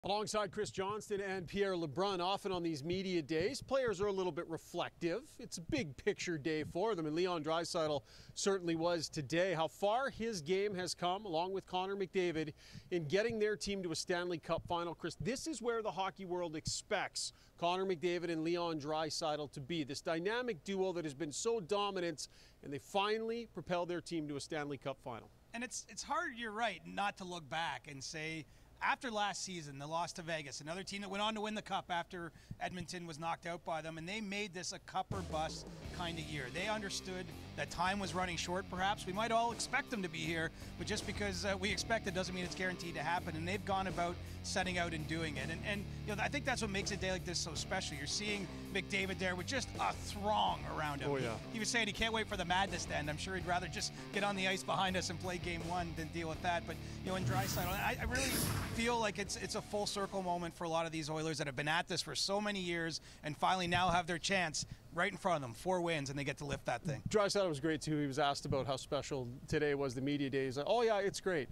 Alongside Chris Johnston and Pierre LeBrun, often on these media days, players are a little bit reflective. It's a big picture day for them, and Leon Draisaitl certainly was today. How far his game has come, along with Connor McDavid, in getting their team to a Stanley Cup final. Chris, this is where the hockey world expects Connor McDavid and Leon Draisaitl to be. This dynamic duo that has been so dominant, and they finally propelled their team to a Stanley Cup final. And it's hard, you're right, not to look back and say, after last season, the loss to Vegas, another team that went on to win the Cup after Edmonton was knocked out by them, and they made this a Cup or bust kind of year. They understood that time was running short, perhaps. We might all expect them to be here, but just because we expect it doesn't mean it's guaranteed to happen, and they've gone about setting out and doing it. And you know, I think that's what makes a day like this so special. You're seeing McDavid there with just a throng around him. Oh, yeah. He was saying he can't wait for the madness to end. I'm sure he'd rather just get on the ice behind us and play game one than deal with that. But, you know, in Draisaitl, I really feel like it's a full circle moment for a lot of these Oilers that have been at this for so many years and finally now have their chance right in front of them. 4 wins, and they get to lift that thing. Draisaitl was great, too. He was asked about how special today was, the media day. He's like, oh, yeah, it's great.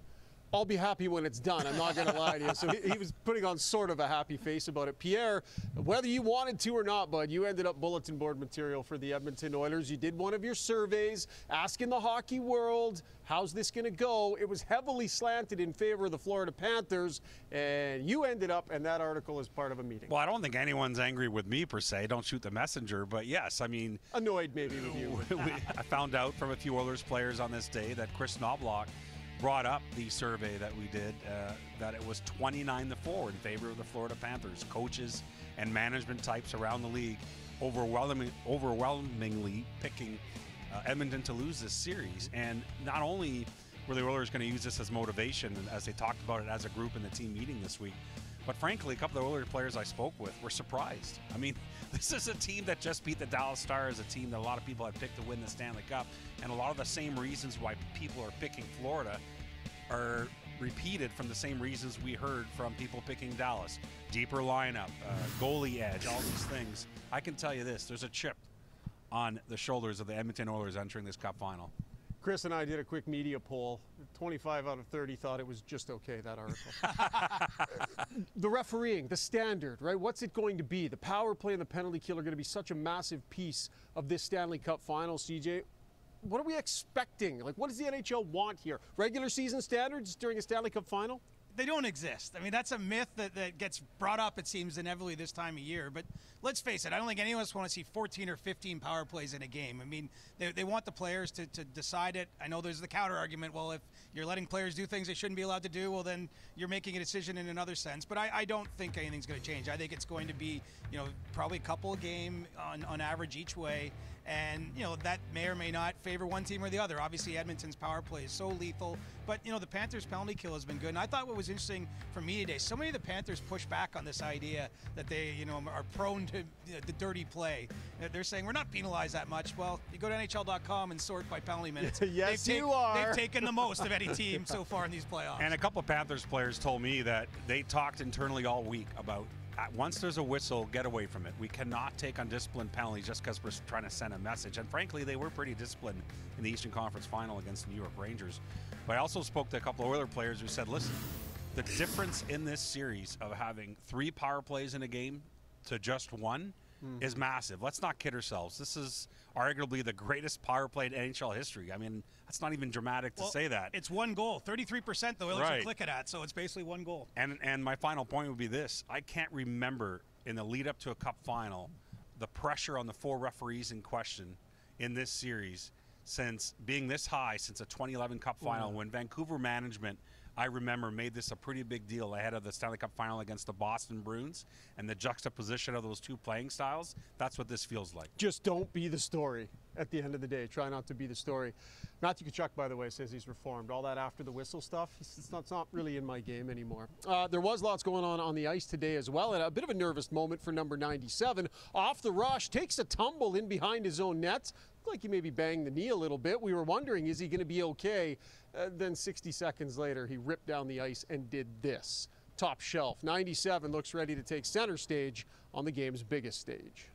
I'll be happy when it's done. I'm not going to lie to you. So he was putting on sort of a happy face about it. Pierre, whether you wanted to or not, bud, you ended up bulletin board material for the Edmonton Oilers. You did one of your surveys asking the hockey world, how's this going to go? It was heavily slanted in favor of the Florida Panthers, and you ended up, and that article is part of a meeting. Well, I don't think anyone's angry with me, per se. Don't shoot the messenger. But, yes, I mean... Annoyed, maybe, with you. I found out from a few Oilers players on this day that Chris Knobloch brought up the survey that we did, that it was 29-4 in favor of the Florida Panthers. Coaches and management types around the league overwhelmingly picking Edmonton to lose this series. And not only were the Oilers going to use this as motivation, as they talked about it as a group in the team meeting this week, but frankly, a couple of the Oilers players I spoke with were surprised. I mean, this is a team that just beat the Dallas Stars, a team that a lot of people had picked to win the Stanley Cup, and a lot of the same reasons why people are picking Florida are repeated from the same reasons we heard from people picking Dallas. Deeper lineup, goalie edge, all these things. I can tell you this, there's a chip on the shoulders of the Edmonton Oilers entering this Cup final. Chris and I did a quick media poll. 25 out of 30 thought it was just okay, that article. The refereeing, the standard, right? What's it going to be? The power play and the penalty kill are going to be such a massive piece of this Stanley Cup final, CJ. What are we expecting? Like, what does the NHL want here? Regular season standards during a Stanley Cup final? They don't exist. I mean, that's a myth that gets brought up, it seems, inevitably this time of year. But let's face it, I don't think any of us want to see 14 or 15 power plays in a game. I mean, they want the players to decide it. I know there's the counter argument, well, if you're letting players do things they shouldn't be allowed to do, well, then you're making a decision in another sense. But I don't think anything's going to change. I think it's going to be, you know, probably a couple a game on average each way. And, you know, that may or may not favor one team or the other. Obviously, Edmonton's power play is so lethal. But, you know, the Panthers' penalty kill has been good. And I thought what was interesting for me today, so many of the Panthers push back on this idea that they, you know, are prone to the dirty play. They're saying we're not penalized that much. Well, you go to NHL.com and sort by penalty minutes. Yes, you are. They've taken the most of any team so far in these playoffs. And a couple of Panthers players told me that they talked internally all week about once there's a whistle, get away from it. We cannot take undisciplined penalties just because we're trying to send a message. And frankly, they were pretty disciplined in the Eastern Conference Final against the New York Rangers. But I also spoke to a couple of Oilers players who said, listen, the difference in this series of having 3 power plays in a game to just 1 is massive. Let's not kid ourselves. This is arguably the greatest power play in NHL history. I mean, that's not even dramatic to say that. It's 1 goal. 33% the Oilers are clicking at, so it's basically 1 goal. And my final point would be this. I can't remember in the lead up to a Cup final the pressure on the 4 referees in question in this series since being this high since a 2011 Cup final when Vancouver management, I remember, made this a pretty big deal ahead of the Stanley Cup final against the Boston Bruins, and the juxtaposition of those 2 playing styles, that's what this feels like. Just don't be the story at the end of the day. Try not to be the story. Matthew Tkachuk, by the way, says he's reformed. All that after the whistle stuff, it's not really in my game anymore. There was lots going on the ice today as well, and a bit of a nervous moment for number 97. Off the rush, takes a tumble in behind his own net. Looked like he maybe banged the knee a little bit. We were wondering, is he going to be okay? Then 60 seconds later, he ripped down the ice and did this. Top shelf. 97 looks ready to take center stage on the game's biggest stage.